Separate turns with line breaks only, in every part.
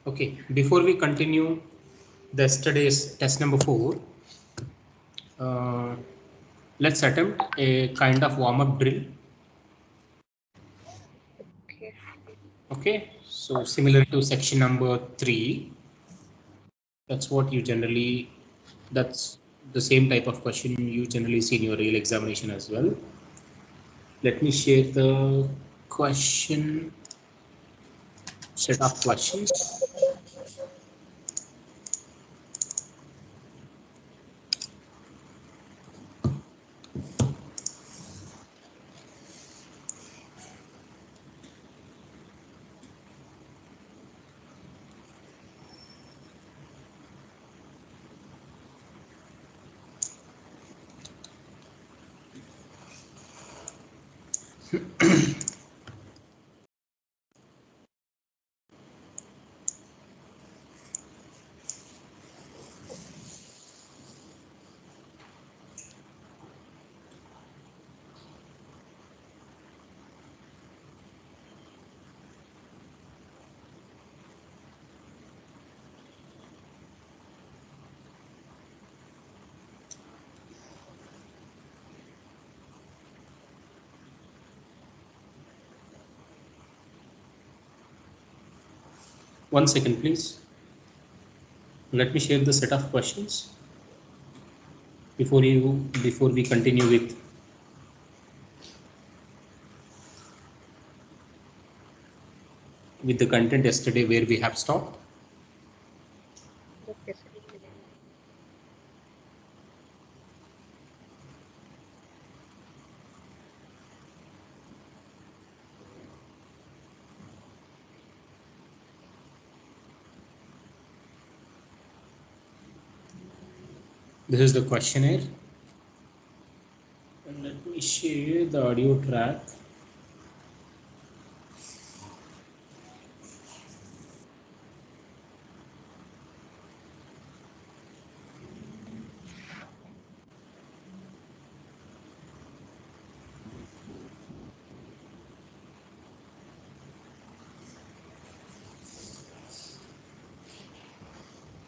Okay, before we continue yesterday's test number 4, let's attempt a kind of warm-up drill. Okay, so similar to section number 3, that's what you generally, that's the same type of question you generally see in your real examination as well. Let me share the question, set of questions. One second, please. Let me share the set of questions before we continue with the content yesterday where we have stopped.
Okay, sir.
This is the questionnaire. And let me share the audio track.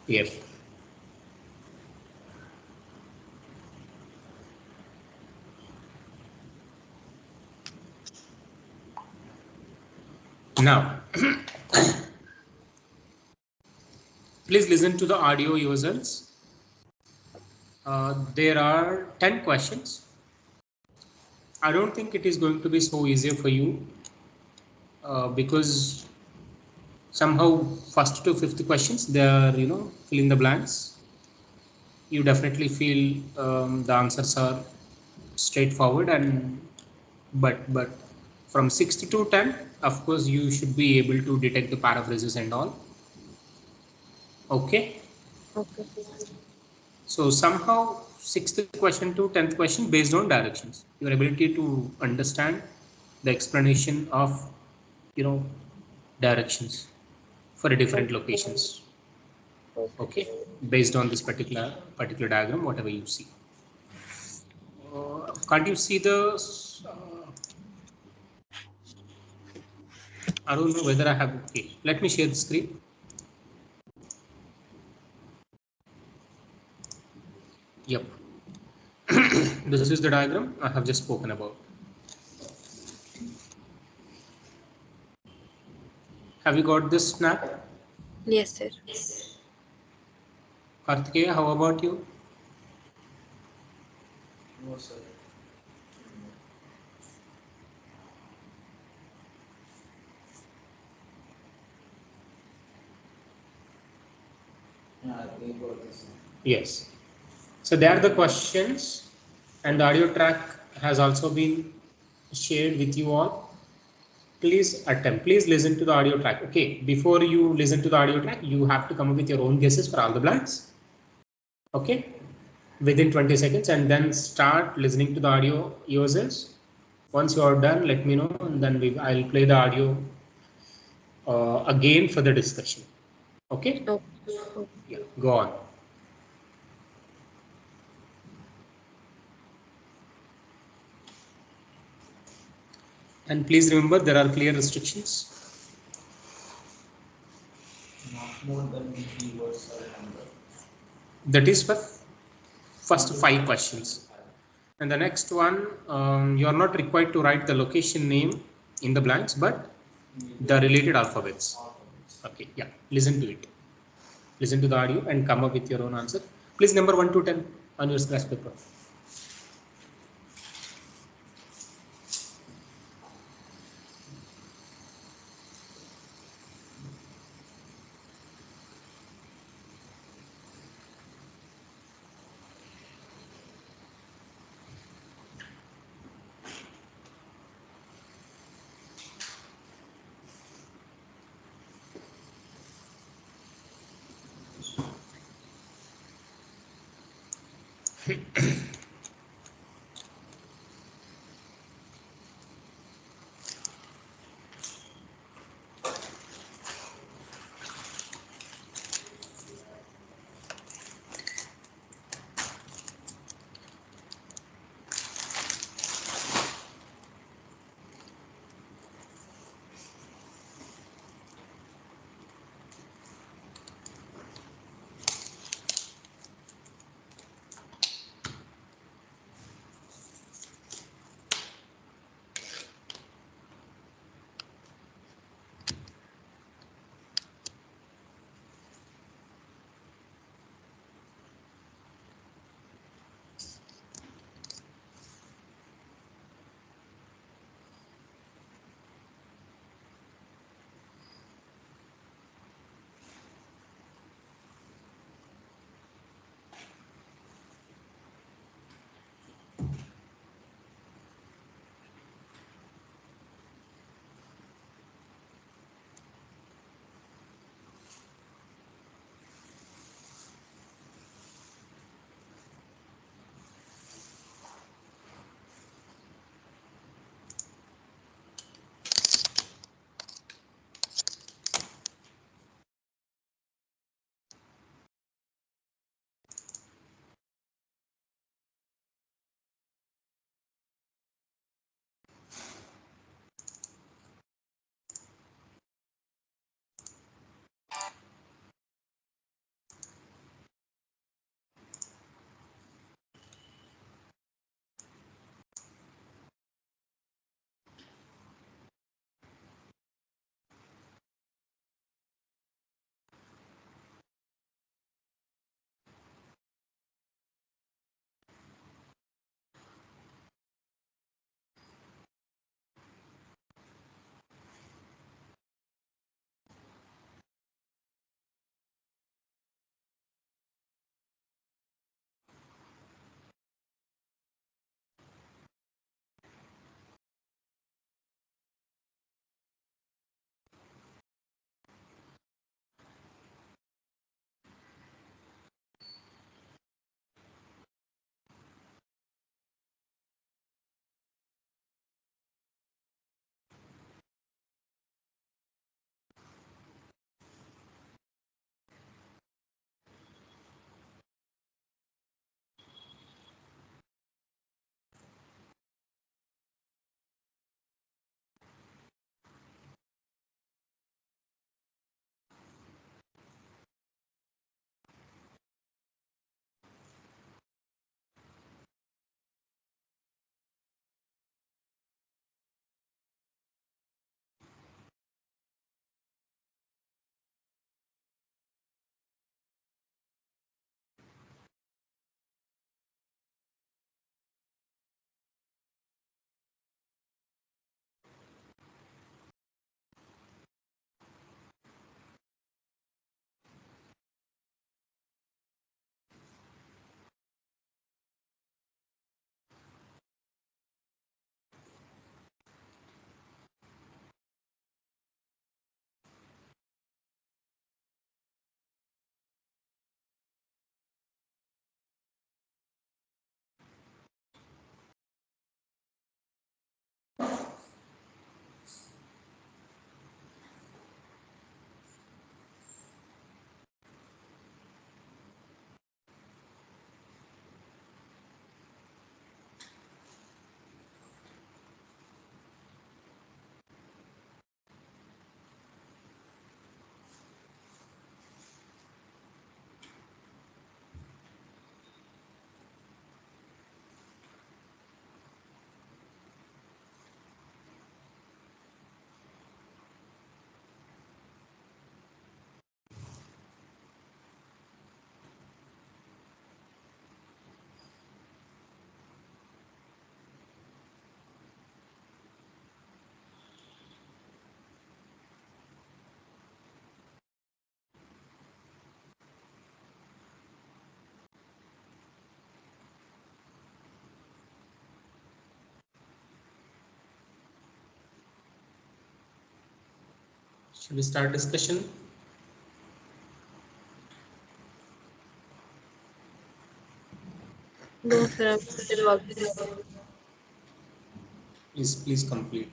Here. Now, please listen to the audio yourselves. There are 10 questions. I don't think it is going to be so easier for you because somehow first to fifth questions they are fill in the blanks. You definitely feel the answers are straightforward, and but from 60 to 10, of course you should be able to detect the paraphrases and all. Okay.
Okay.
So somehow 6th question to 10th question based on directions, your ability to understand the explanation of directions for different locations. Okay, based on this particular diagram, whatever you see. Can't you see the I don't know whether I have. Okay, let me share the screen. Yep. This is the diagram I have just spoken about. Have you got this snap?
Yes, sir.
Kartikeya, how about you?
No, sir.
Yes. So there are the questions, and the audio track has also been shared with you all. Please attempt. Please listen to the audio track. Okay. Before you listen to the audio track, you have to come up with your own guesses for all the blanks. Okay. Within 20 seconds, and then start listening to the audio yourselves. Once you are done, let me know, and then I'll play the audio again for the discussion. Okay?
Okay.
Yeah, go on. And please remember, there are clear restrictions.
Not more than keywords or number.
That is for first 5 questions. And the next one, you are not required to write the location name in the blanks, but the related alphabets. Okay, yeah, listen to it. Listen to the audio and come up with your own answer. Please number 1 to 10 on your scratch paper. Should we start discussion?
No, sir, I'm still working.
Please complete.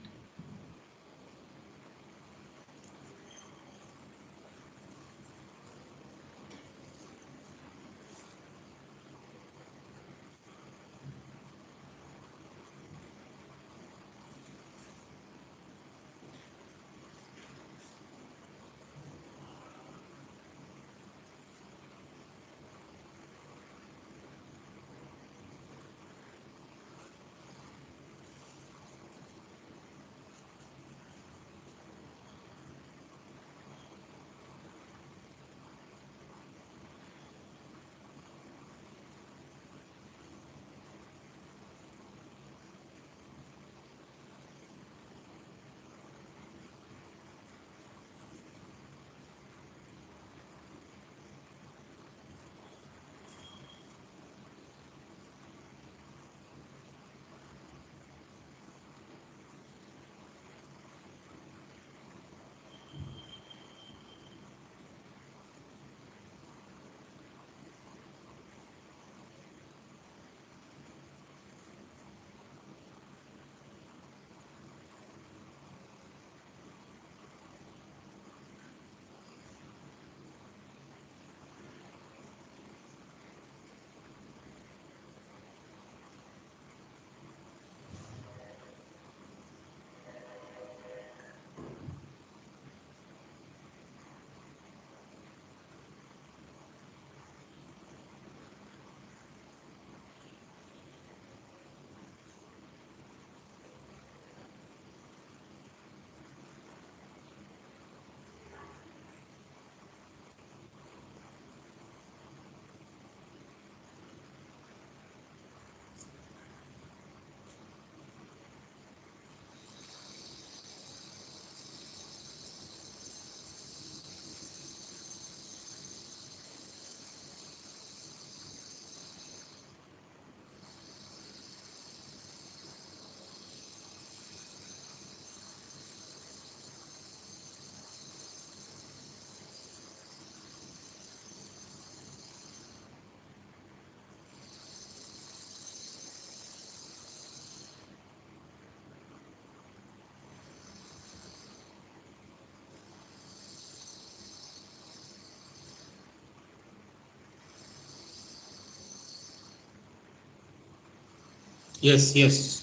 Yes, it's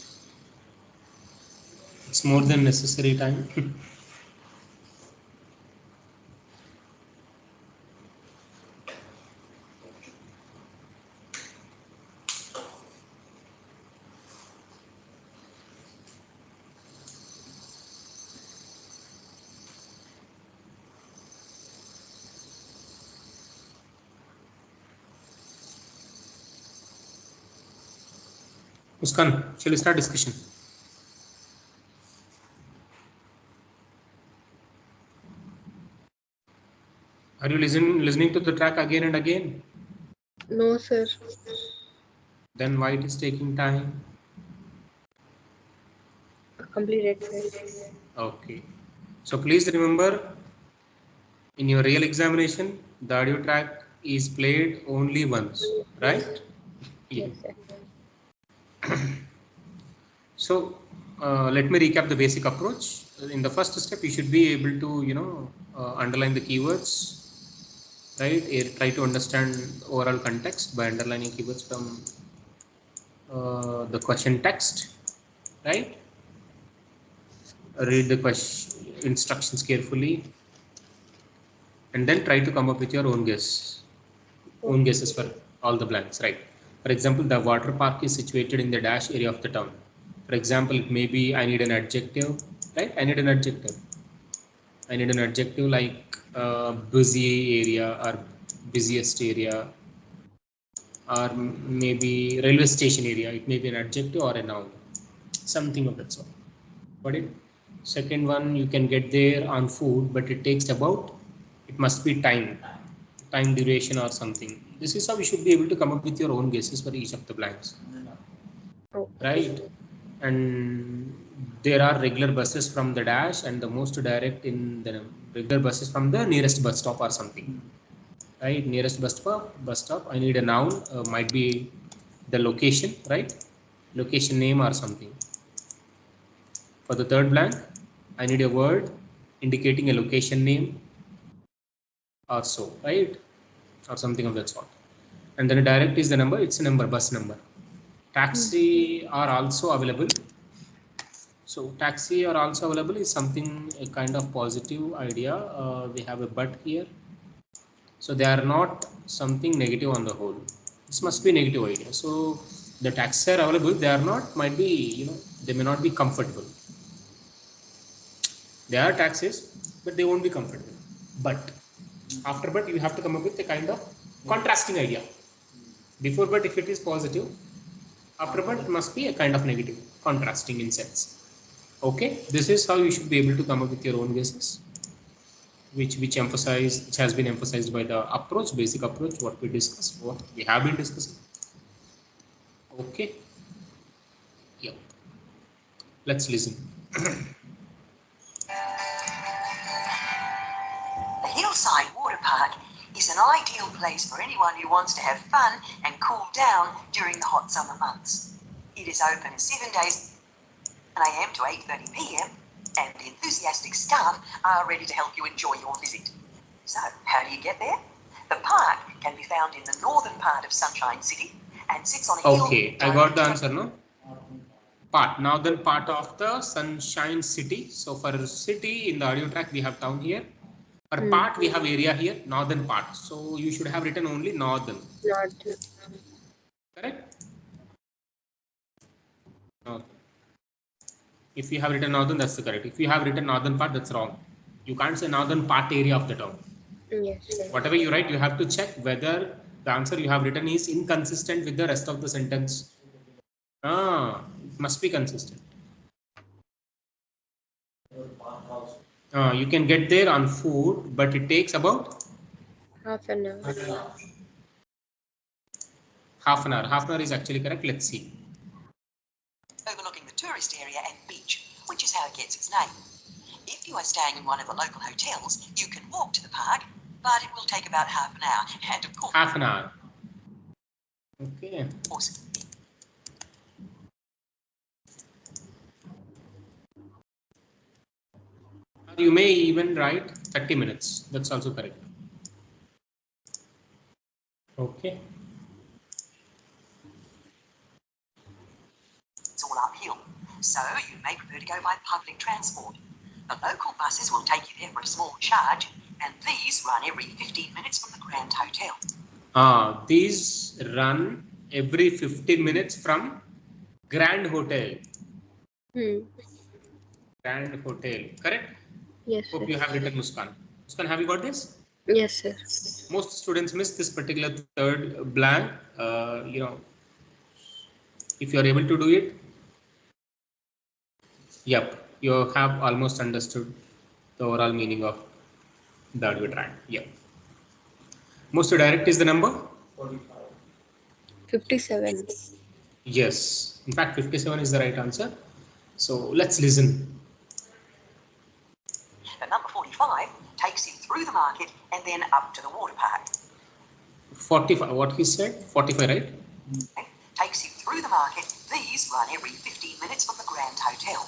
more than necessary time. Muskan, shall we start discussion? Are you listening to the track again and again?
No, sir.
Then why it is taking time?
Completed, sir.
Okay. So please remember, in your real examination, the audio track is played only once, right? Yeah.
Yes, sir.
So let me recap the basic approach. In the first step, you should be able to, underline the keywords, right? Try to understand overall context by underlining keywords from the question text, right? Read the question instructions carefully, and then try to come up with your own guesses for all the blanks, right? For example, the water park is situated in the dash area of the town. For example, it may be I need an adjective, right? I need an adjective like busy area or busiest area, or maybe railway station area. It may be an adjective or a noun, something of that sort. Got it? Second one, you can get there on food, but it must be time duration or something. This is how you should be able to come up with your own guesses for each of the blanks,
Okay.
right? and there are regular buses from the dash, and the most direct in the regular buses from the nearest bus stop or something, right? Nearest bus stop. I need a noun, might be the location, right? Location name or something. For the third blank, I need a word indicating a location name or so, right? Or something of that sort. And then a direct is the number, it's a number, bus number. Taxi are also available. So taxi are also available is something a kind of positive idea. We have a but here. So they are not something negative on the whole. This must be negative idea. So the taxis are available, they are not, might be, they may not be comfortable. They are taxis, but they won't be comfortable. But after but you have to come up with a kind of contrasting idea. Before but if it is positive, after but it must be a kind of negative, contrasting in sense. Okay, this is how you should be able to come up with your own guesses, which has been emphasized by the approach, basic approach, what we discussed, what we have been discussing. Okay, yeah, let's listen.
The Hillside Water Park is an ideal place for anyone who wants to have fun and cool down during the hot summer months. It is open 7 days 9 a.m. to 8:30 p.m. and enthusiastic staff are ready to help you enjoy your visit. So, how do you get there? The park can be found in the northern part of Sunshine City and sits on a hill.
Okay, I got the answer, no? Northern part of the Sunshine City. So for city in the audio track we have town here. For part we have area here, northern part. So you should have written only northern.
Northern.
Correct? Okay. If you have written northern, that's the correct. If you have written northern part, that's wrong. You can't say northern part area of the town.
Yes, sir.
Whatever you write, you have to check whether the answer you have written is inconsistent with the rest of the sentence. It must be consistent. You can get there on foot, but it takes about
Half an hour.
half an hour. Half an hour is actually correct. Let's see.
Overlooking the tourist area and beach, which is how it gets its name. If you are staying in one of the local hotels, you can walk to the park, but it will take about half an hour. And of course,
Half an hour. Okay. You may even write 30 minutes. That's also correct. Okay.
it's all uphill, so you may prefer to go by public transport. The local buses will take you there for a small charge, and these run every 15 minutes from the Grand Hotel.
These run every 15 minutes from Grand Hotel. Grand Hotel, correct?
Yes,
Hope
sir.
you have written Muskan. Muskan, have you got this?
Yes, sir.
Most students miss this particular third blank. If you are able to do it, yep, you have almost understood the overall meaning of the audio track. Yep. Most direct is the number?
57.
Yes. In fact, 57 is the right answer. So let's listen.
The number 45 takes you through the market and then up to the water park.
45, what he said? 45, right?
Takes you through the market. These run every 15 minutes from the Grand Hotel.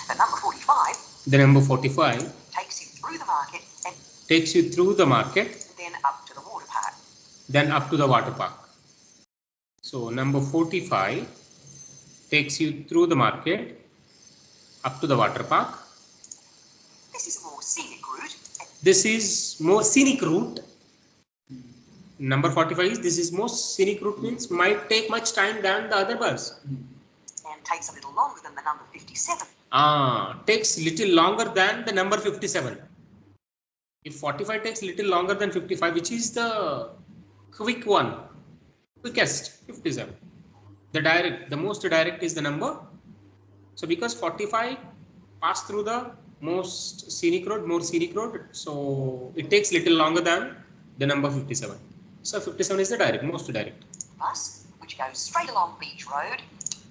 The number 45.
The number 45
takes you through the market and
takes you through the market,
then up to the water park.
then up to the water park. So number 45 takes you through the market, up to the water park.
This is a more scenic route.
This is more scenic route. Number 45 is this is most scenic route, means might take much time than the other bus.
And takes a little longer than the number 57.
Takes little longer than the number 57. If 45 takes little longer than 55, which is the quick one? Quickest, 57. The most direct is the number. So because 45 pass through the most scenic road, more scenic road, so it takes little longer than the number 57. So 57 is the most direct.
Bus, which goes straight along Beach Road.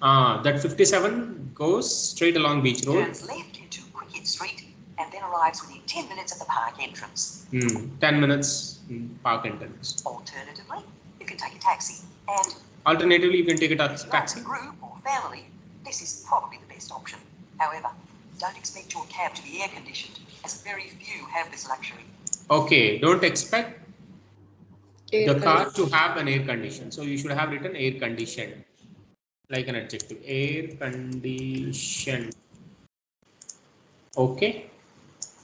That 57 goes straight along Beach Road.
Turns left into Cricket Street and then arrives within 10 minutes of the park entrance.
10 minutes park entrance.
Alternatively, you can take a taxi, and
Alternatively, you can take a
if you're in
taxi.
a group or family, this is probably the best option. However, don't expect your cab to be air conditioned, as very few have this luxury.
Okay, don't expect
Air
the car
conditioned.
to have an air condition. So you should have written air conditioned, like an adjective. Air conditioned. Okay,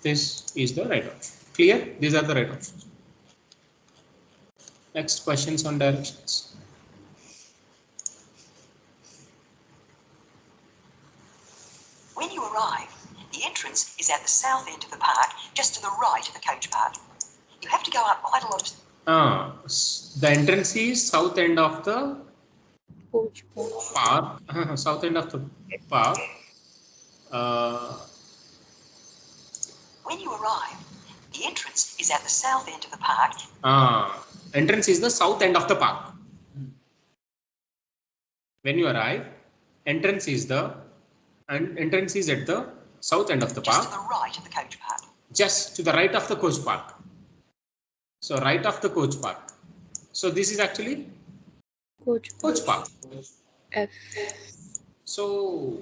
this is the right option. Clear? These are the right options. Next, questions on directions.
When you arrive, the entrance is at the south end of the park, just to the right of the coach park. You have to go up quite a lot of...
The entrance is south end of the
Coach
park. South end of the park.
When you arrive, the entrance is at the south end of the park.
Entrance is the south end of the park. When you arrive, entrance is at the south end of the park.
Just to the right of the coach park.
Just to the right of the coach park. So right of the coach park. So this is actually
Coach
park.
F.
So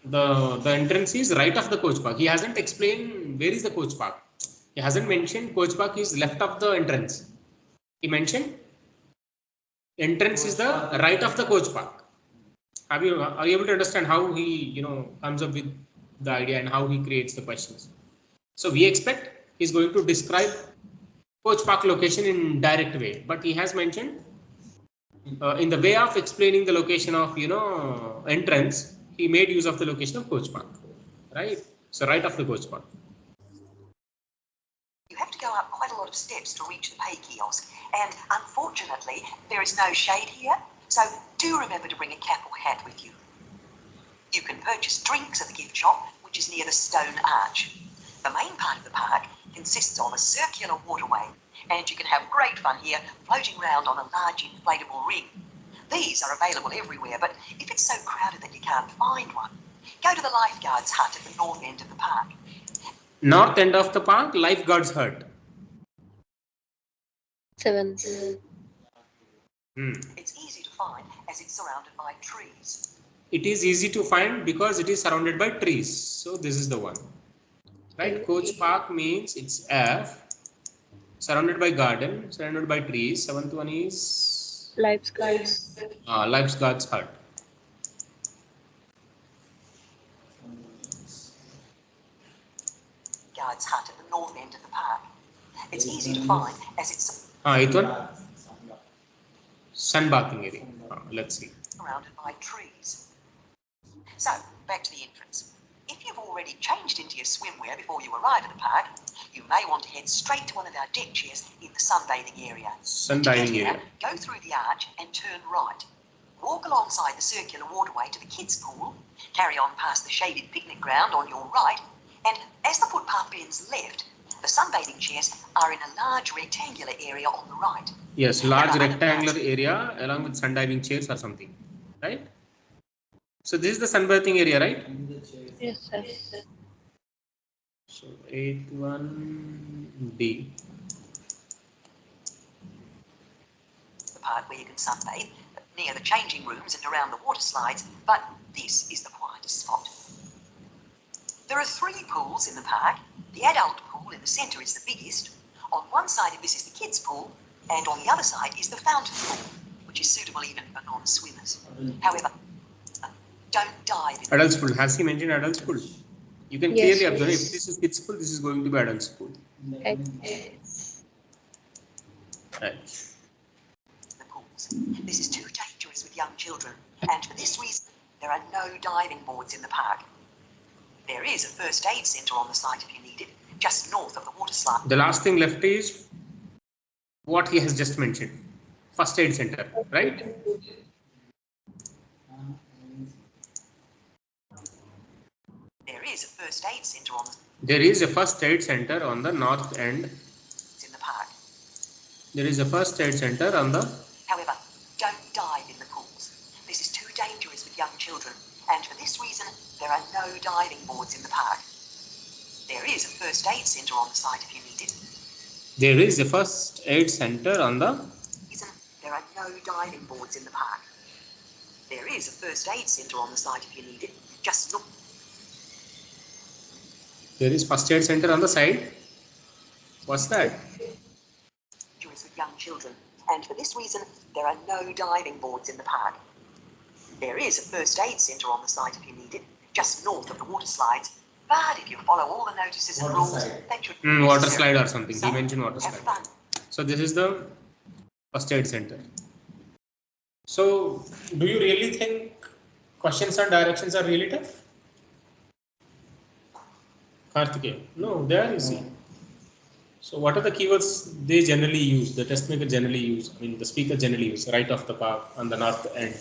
the entrance is right of the coach park. He hasn't explained where is the coach park. He hasn't mentioned coach park is left of the entrance. He mentioned entrance is the right of the coach park. Are you able to understand how he comes up with the idea and how he creates the questions? So we expect he's going to describe coach park location in direct way, but he has mentioned in the way of explaining the location of entrance, he made use of the location of coach park, right? So right of the coach park.
You have to go up quite a lot of steps to reach the pay kiosk, and unfortunately there is no shade here, so do remember to bring a cap or hat with you. You can purchase drinks at the gift shop, which is near the stone arch. The main part of the park consists of a circular waterway, and you can have great fun here floating around on a large inflatable ring. These are available everywhere, but if it's so crowded that you can't find one, go to the lifeguard's hut at the north end of the park.
North end of the park, lifeguard's hut.
7.
It's easy to find as it's surrounded by trees.
It is easy to find because it is surrounded by trees. So this is the one. Right? Coach park means it's F. Surrounded by garden, surrounded by trees. 7th one is
Lifeguards.
lifeguard's hut.
Guard's hut at the north end of the park. It's easy to find as it's
sunbathing area. Let's see.
Surrounded by trees. So, back to the entrance. If you've already changed into your swimwear before you arrive at the park, you may want to head straight to one of our deck chairs in the sunbathing area.
Sunbathing area.
Go through the arch and turn right. Walk alongside the circular waterway to the kids' pool, carry on past the shaded picnic ground on your right, and as the footpath bends left, the sunbathing chairs are in a large rectangular area on the right.
Yes, large rectangular area along with sundiving chairs or something, right? So this is the sunbathing area, right?
Yes, sir.
So 81D.
The part where you can sunbathe, near the changing rooms and around the water slides, but this is the quietest spot. There are 3 pools in the park. The adult pool in the centre is the biggest. On one side of this is the kids' pool, and on the other side is the fountain pool, which is suitable even for non-swimmers. However, don't dive in.
Adults pool. Has he mentioned adults pool? You can
Yes,
clearly observe
yes.
if this is kids pool, this is going to be adults pool.
X.
Right.
The pools. This is too dangerous with young children, and for this reason, there are no diving boards in the park. There is a first aid centre on the site if you need it, just north of the water slide.
The last thing left is what he has just mentioned. First aid center, right?
There is a first aid centre on
There is a first aid center on the north end.
in the park.
There is a first aid center on the...
However, don't dive in the pools. This is too dangerous with diving boards in the park. There is a first aid centre on the site if you need it.
There is a first aid center on the.
There are no diving boards in the park. There is a first aid centre on the site if you need it. Just look.
There is first aid center on the side. What's that?
With young children, and for this reason, there are no diving boards in the park. There is a first aid centre on the site if you need it, just north of the water slides. But if you follow all the notices and rules, that should be
Water
necessary.
slide or something.
So,
He mentioned water
have
slide.
fun.
So this is the first aid center. So do you really think questions and directions are really tough? Karthikeya? No, they are easy. So what are the keywords they generally use, the test maker generally use, I mean the speaker generally use, right of the park on the north end,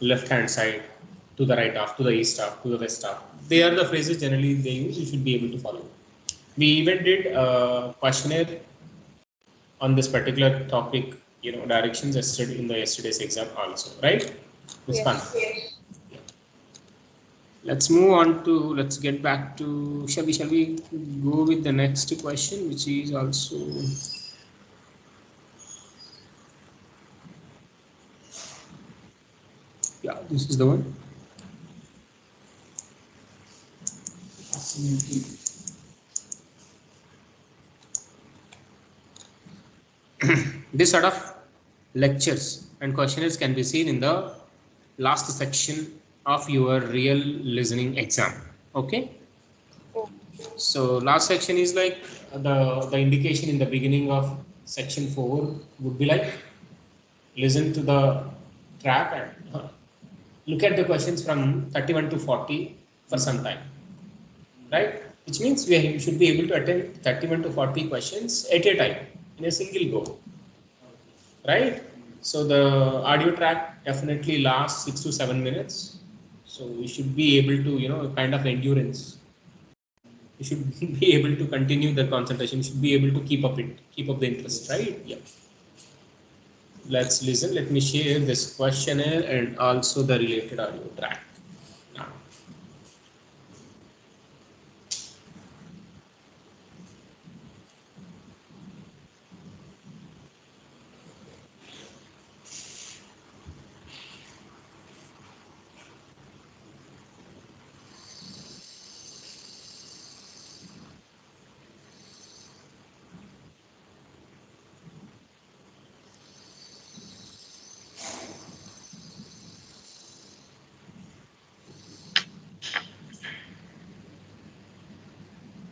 left hand side, to the right of, to the east of, to the west of. They are the phrases generally they use, you should be able to follow. We even did a questionnaire on this particular topic, directions yesterday in the yesterday's exam also, right? It's fun.
Yes.
Let's move on to, let's get back to, shall we go with the next question, which is also, yeah, this is the one. This sort of lectures and questionnaires can be seen in the last section of your real listening exam. Okay.
Oh,
So last section is like the indication in the beginning of section 4 would be like listen to the track and look at the questions from 31 to 40 for some time, right? Which means we should be able to attend 31 to 40 questions at a time in a single go, right? So the audio track definitely lasts 6 to 7 minutes. So we should be able to, kind of endurance. You should be able to continue the concentration. You should be able to keep up the interest, right? Yeah. Let's listen. Let me share this questionnaire and also the related audio track. Now,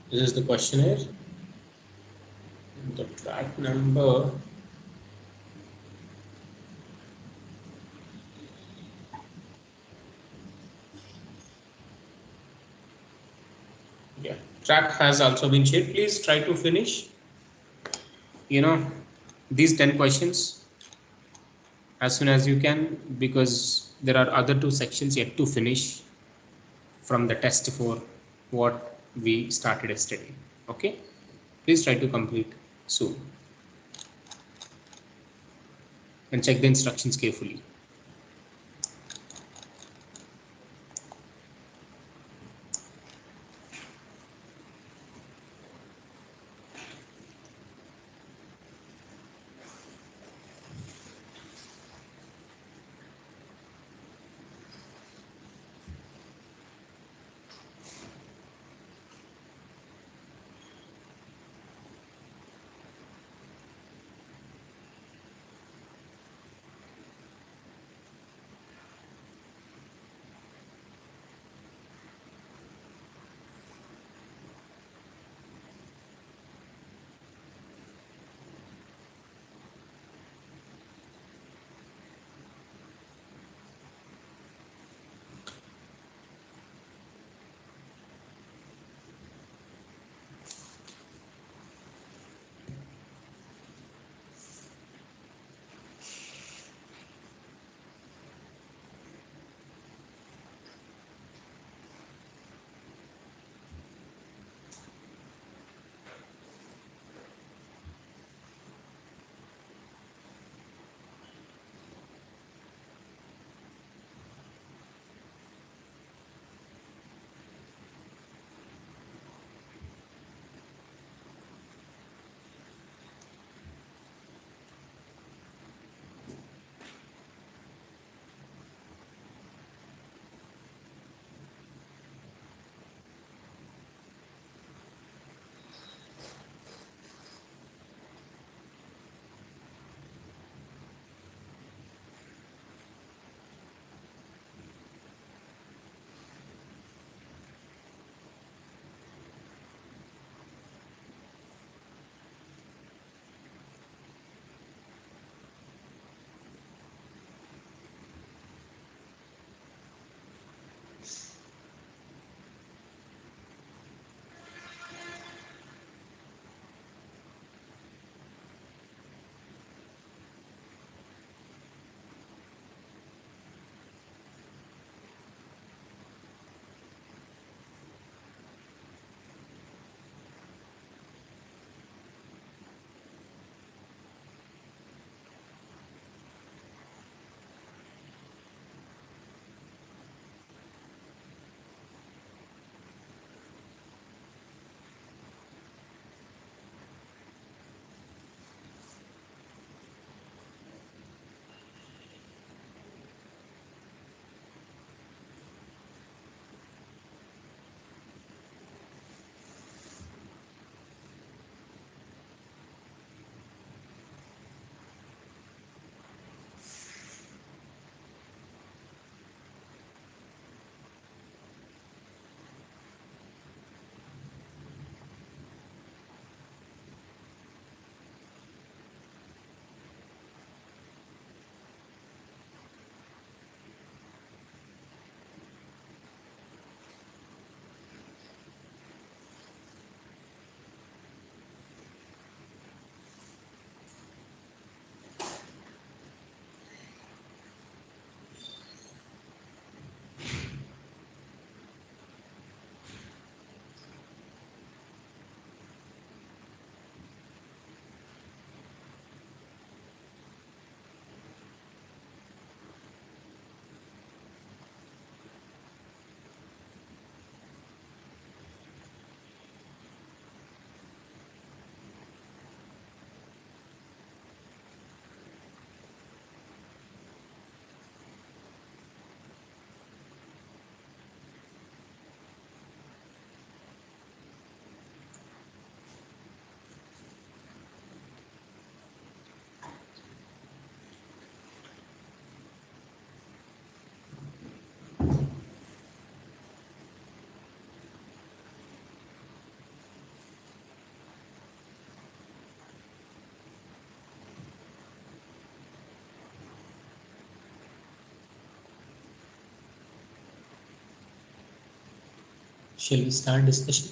this is the questionnaire. The track number. Yeah, track has also been shared. Please try to finish, these 10 questions as soon as you can, because there are other 2 sections yet to finish from the test for what we started yesterday. Okay, please try to complete soon and check the instructions carefully. Shall we start discussion?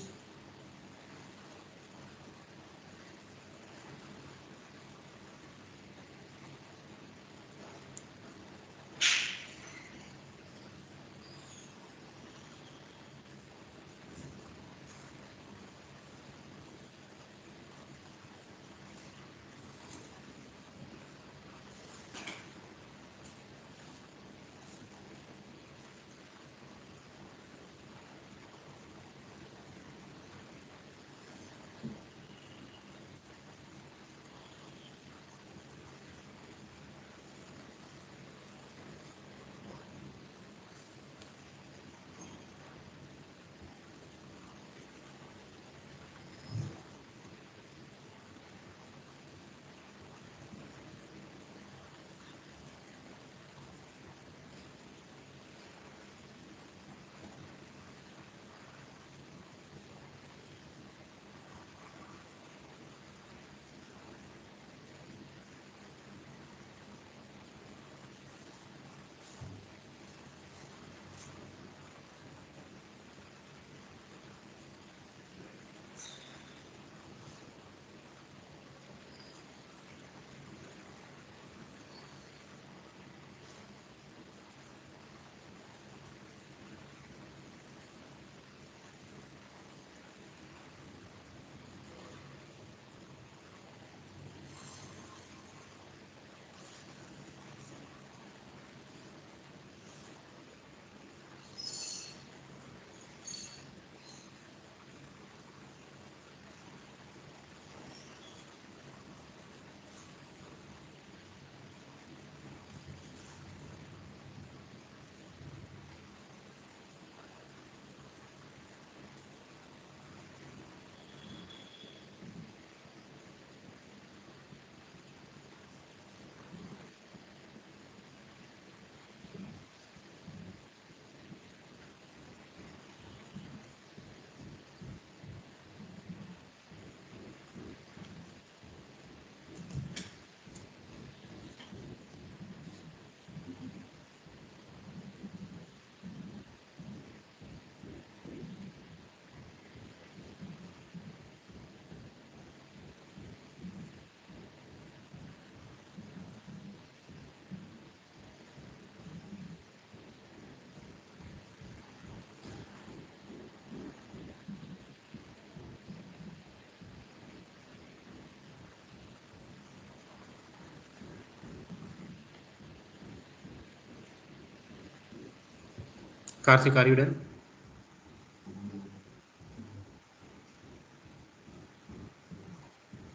Karthik, are you done?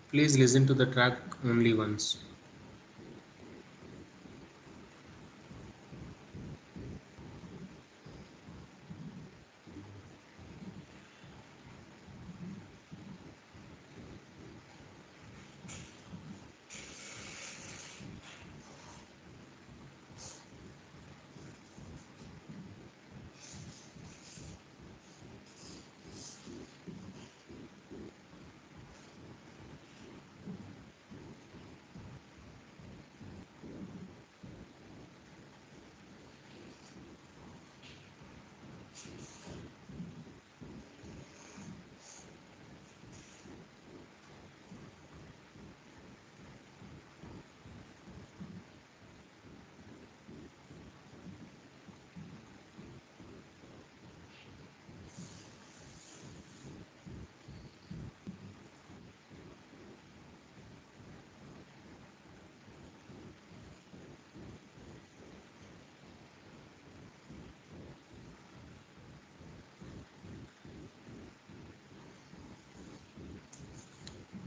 Please listen to the track only once.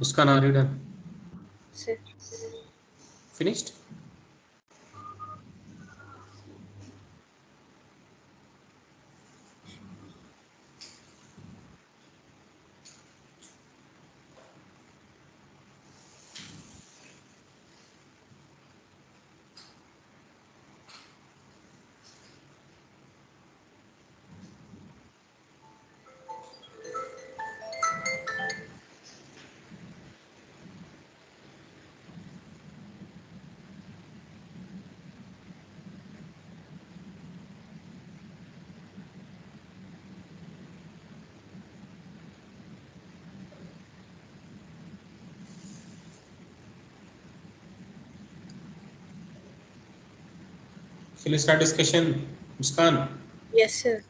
Muskan, are you done?
Sir.
Finished? Shall we start discussion? Muskan.
Yes, sir.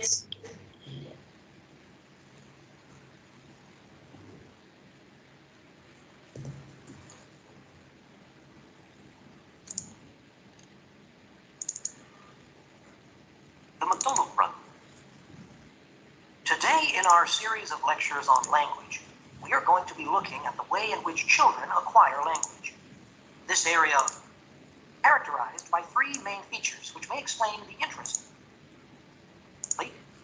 The McDonald Brothers. Today, in our series of lectures on language, we are going to be looking at the way in which children acquire language. This area is characterized by three main features which may explain the interest.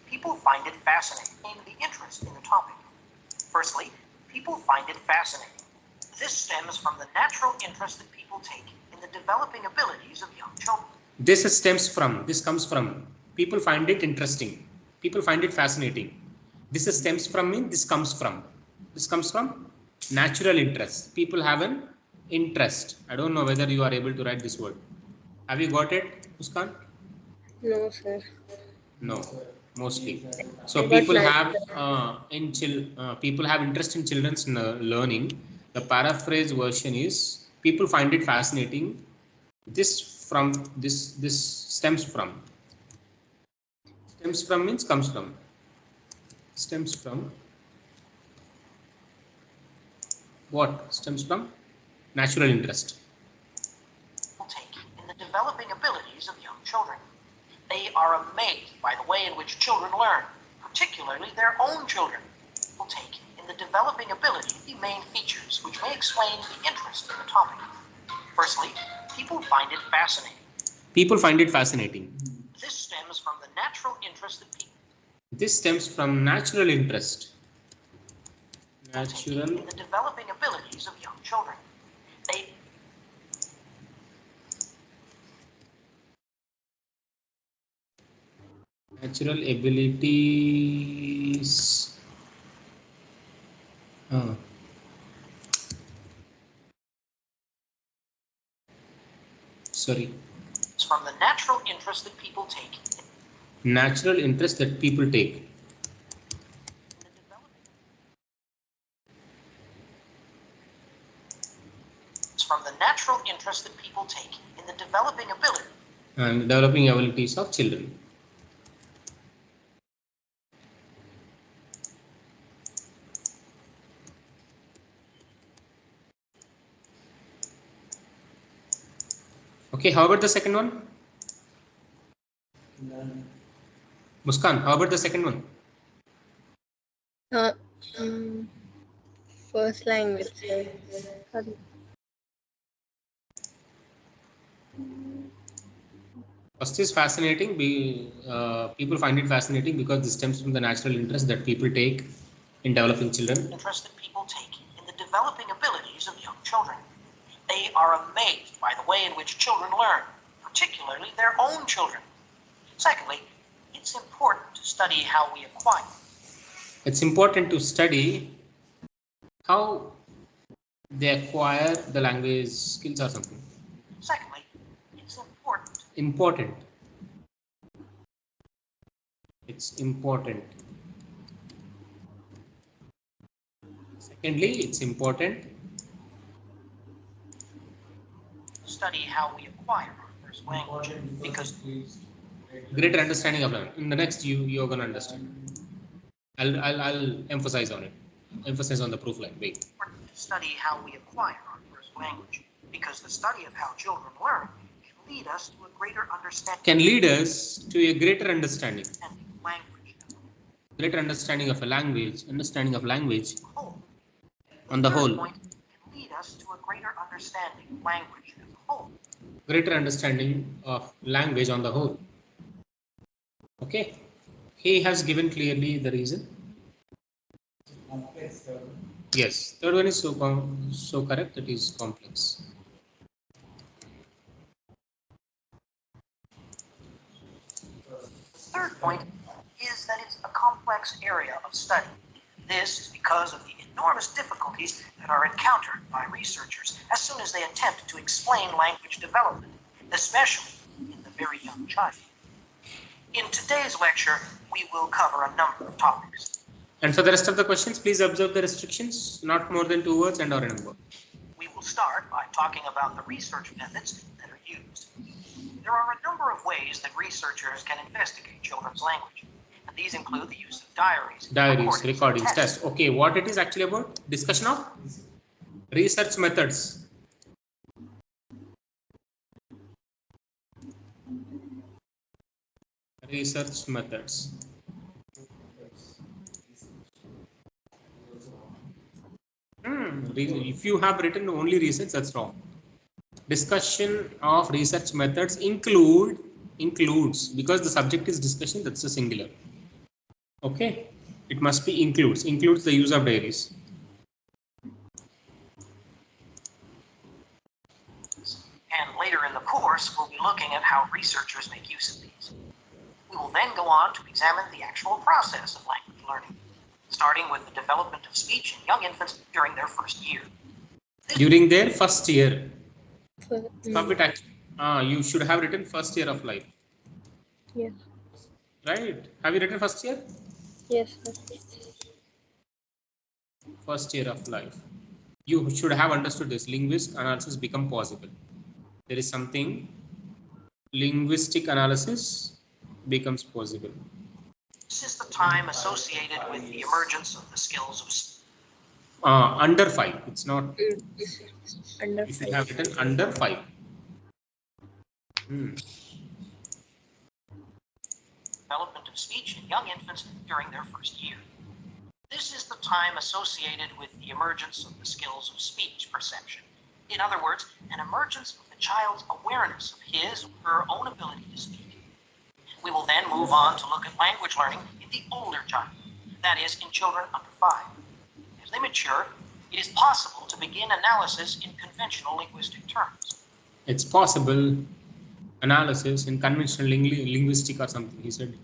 People find it fascinating, the interest in the topic. Firstly, people find it fascinating. This stems from the natural interest that people take in the developing abilities of young children.
This comes from. People find it interesting. People find it fascinating. This stems from mean this comes from. This comes from natural interest. People have an interest. I don't know whether you are able to write this word. Have you got it, Muskan?
No, sir.
No, mostly. So
I got
people
none.
have people have interest in children's learning. The paraphrase version is people find it fascinating. This stems from. Stems from means comes from. Stems from what? Stems from natural interest.
Take in the developing abilities of young children. They are amazed by the way in which children learn, particularly their own children. Will take in the developing ability the main features which may explain the interest in the topic. Firstly, people find it fascinating.
People find it fascinating.
This stems from the natural interest that people.
This stems from natural interest.
Natural. In the developing abilities of young children. They.
Natural abilities. Sorry.
It's from the natural interest that people take.
Natural interest that people take.
It's from the natural interest that people take in the developing ability.
And developing abilities of children. Okay, how about the second one? Muskan, how about the second one?
First language, sir. Sorry.
First is fascinating. People find it fascinating because this stems from the natural interest that people take in developing children.
Interest that people take in the developing abilities of young children. They are amazed by the way in which children learn, particularly their own children. Secondly, it's important to study how we acquire.
It's important to study how they acquire the language skills or something.
Secondly, it's important.
Important. It's important. Secondly, it's important.
Study how we acquire our first language because
greater understanding of language. In the next, you're gonna understand. I'll emphasize on it. Emphasis on the proof line. Wait.
Study how we acquire our first language because the study of how children learn can lead us to a greater understanding.
Can lead us to a greater understanding.
Language.
Greater understanding of a language. Understanding of language. On the whole.
Point can lead us to a greater understanding of language as a whole.
Greater understanding of language on the whole. Okay. He has given clearly the reason.
Complex.
Yes, third one is so correct. It is complex.
The third point is that it's a complex area of study. This is because of the enormous difficulties that are encountered by researchers as soon as they attempt to explain language development, especially in the very young child. In today's lecture, we will cover a number of topics.
And for the rest of the questions, please observe the restrictions, not more than 2 words and or a number.
We will start by talking about the research methods that are used.
There are a number of ways that researchers can investigate children's language. And these include the use of diaries,
recordings, tests. Okay, what it is actually about? Discussion of research methods. Research methods. If you have written only research, that's wrong. Discussion of research methods includes, because the subject is discussion, that's a singular. Okay, it must be includes the use of diaries.
And later in the course, we'll be looking at how researchers make use of these. We will then go on to examine the actual process of language learning, starting with the development of speech in young infants during their first year.
During their first year.
For,
You should have written first year of life.
yes.
Right? Have you written first year?
Yes, sir.
First year of life. You should have understood this. Linguistic analysis become possible. There is something, linguistic analysis becomes possible.
This is the time associated with the emergence of the skills of
Under 5. It's not.
Under
You should
5.
have written under 5.
Development of speech in young infants during their first year. This is the time associated with the emergence of the skills of speech perception. In other words, an emergence of the child's awareness of his or her own ability to speak. We will then move on to look at language learning in the older child, that is, in children under 5. As they mature, it is possible to begin analysis in conventional linguistic terms.
It's possible analysis in conventional linguistic or something, he said.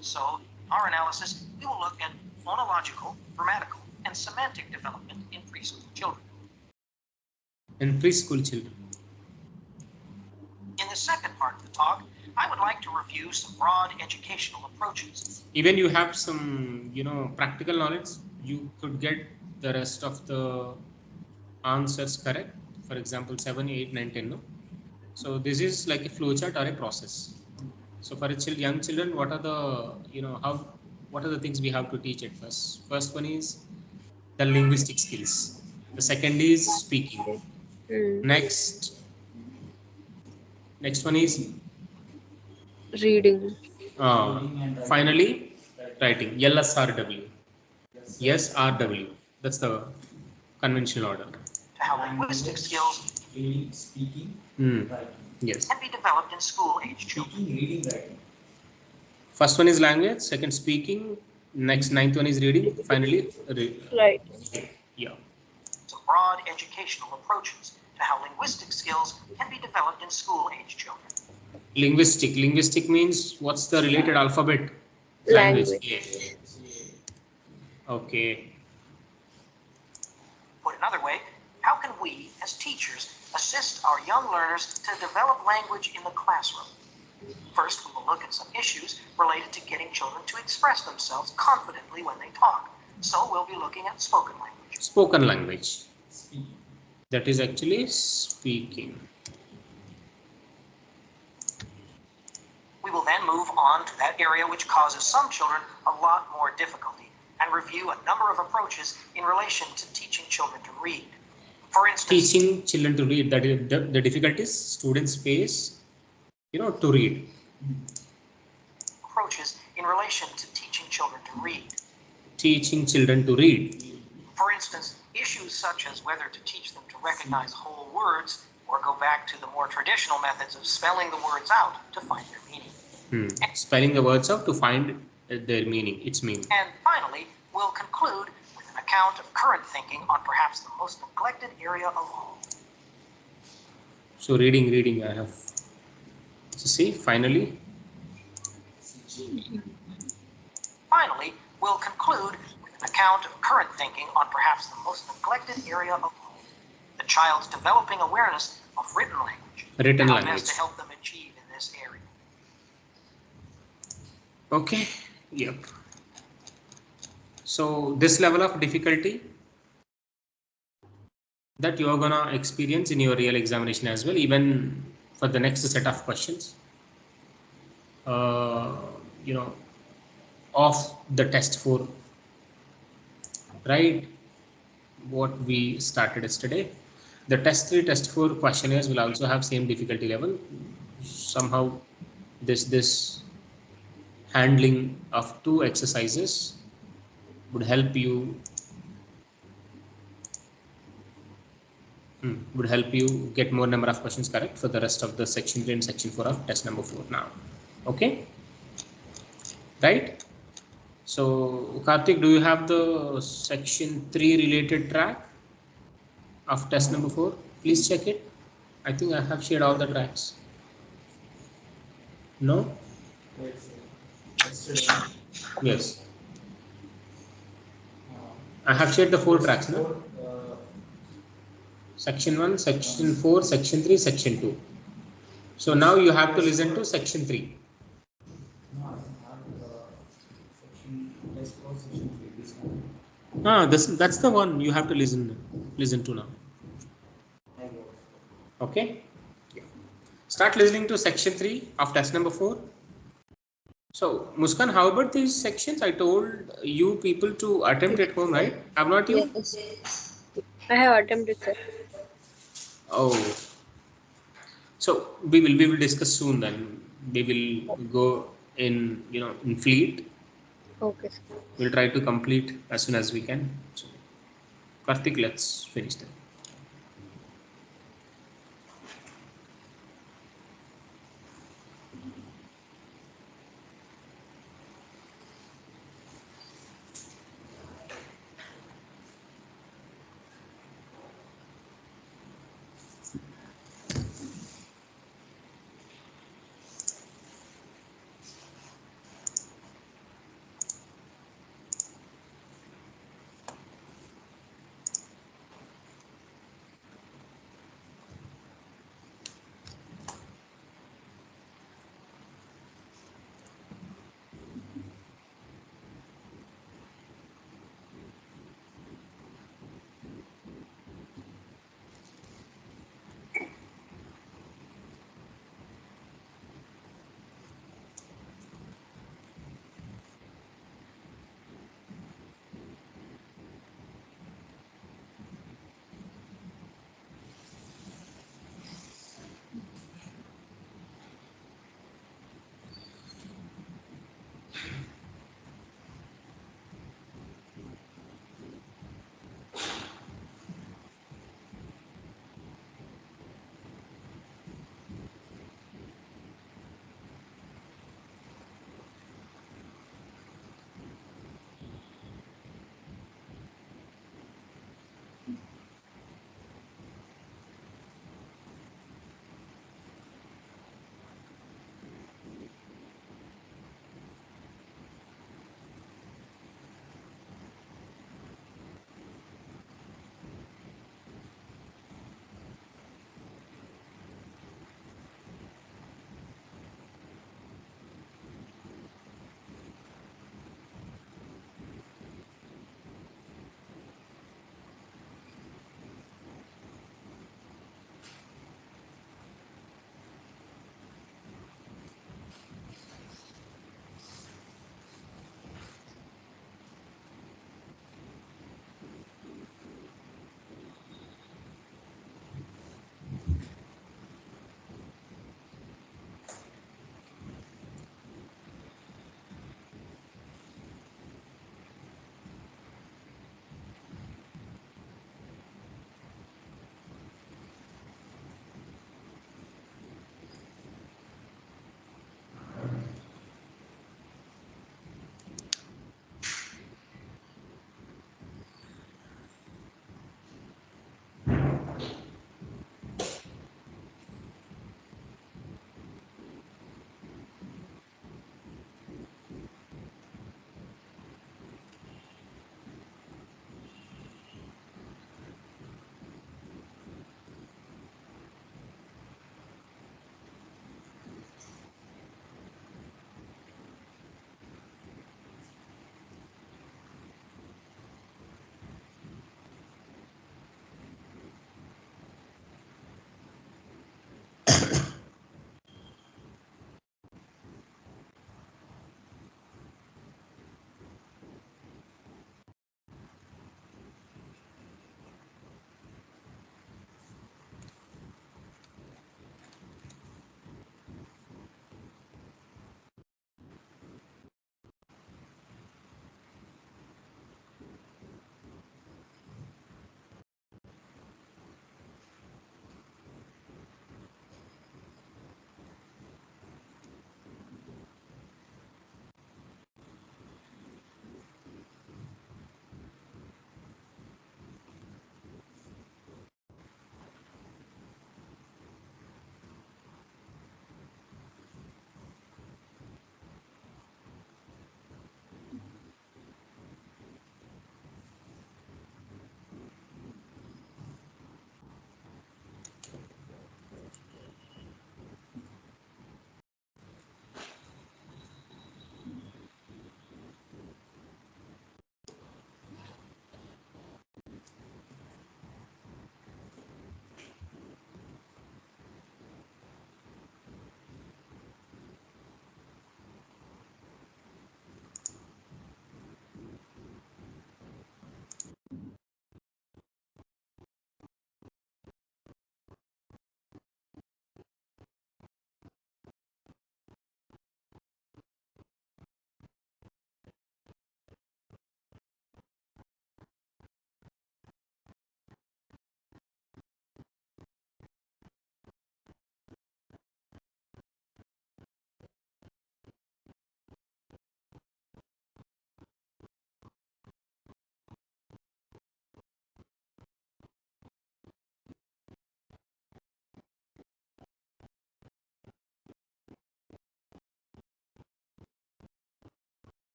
So, our analysis, we will look at phonological, grammatical, and semantic development in preschool children.
In preschool children.
In the second part of the talk, I would like to review some broad educational approaches.
Even you have some, practical knowledge, you could get the rest of the answers correct. For example, 7, 8, 9, 10. No? So this is like a flowchart or a process. So for young children, what are the, what are the things we have to teach at first? First one is the linguistic skills. The second is speaking. Next one is
Reading.
Finally, writing. LSRW. SRW. That's the conventional order.
To how linguistic skills
Reading, speaking,
writing.
writing.
Yes.
can be developed in school-age children.
Speaking, reading, writing.
First one is language, second speaking, next ninth one is reading, finally
Writing.
Yeah.
Some broad educational approaches to how linguistic skills can be developed in school-age children.
Linguistic means what's the related alphabet?
Language.
Yeah. Okay.
Put another way, how can we, as teachers, assist our young learners to develop language in the classroom? First, we will look at some issues related to getting children to express themselves confidently when they talk. So we'll be looking at spoken language.
Spoken language.
Speaking.
That is actually speaking.
We will then move on to that area which causes some children a lot more difficulty and review a number of approaches in relation to teaching children to read. For instance,
Teaching children to read, that is the difficulties students face, to read.
Approaches in relation to teaching children to read.
Teaching children to read.
For instance, issues such as whether to teach them to recognize whole words or go back to the more traditional methods of spelling the words out to find their meaning.
Spelling the words out to find their meaning, its meaning.
And finally, we'll conclude with an account of current thinking on perhaps the most neglected area of all.
So reading I have. So see, finally,
we'll conclude with an account of current thinking on perhaps the most neglected area of all. The child's developing awareness of written language.
Written
and how
language.
best to help them achieve in this area.
Okay, yep. So this level of difficulty that you're gonna experience in your real examination as well, even for the next set of questions, you know, of the test 4, right? What we started yesterday. The test 3, test 4 questionnaires will also have same difficulty level. Somehow this handling of 2 exercises would help you get more number of questions correct for the rest of the section 3 and section 4 of test number 4 now. Okay, right? So Karthik, do you have the section 3 related track of test number 4? Please check it. I think I have shared all the tracks. No?
Yesterday,
Yes. I have shared the 4 tracks, no? Section 1, section 4, section 3, section 2. So now you have to listen to section 3.
no, I don't have section, test for section 3, this one.
That's the one you have to listen to now.
I got it.
Okay? Yeah. Start listening to section 3 of test number 4. So Muskan, how about these sections? I told you people to attempt at home, right? Have not you?
Yes. I have attempted, sir.
Oh. So we will discuss soon then. We will go in fleet.
Okay, sir.
We'll try to complete as soon as we can. So Karthik, let's finish that.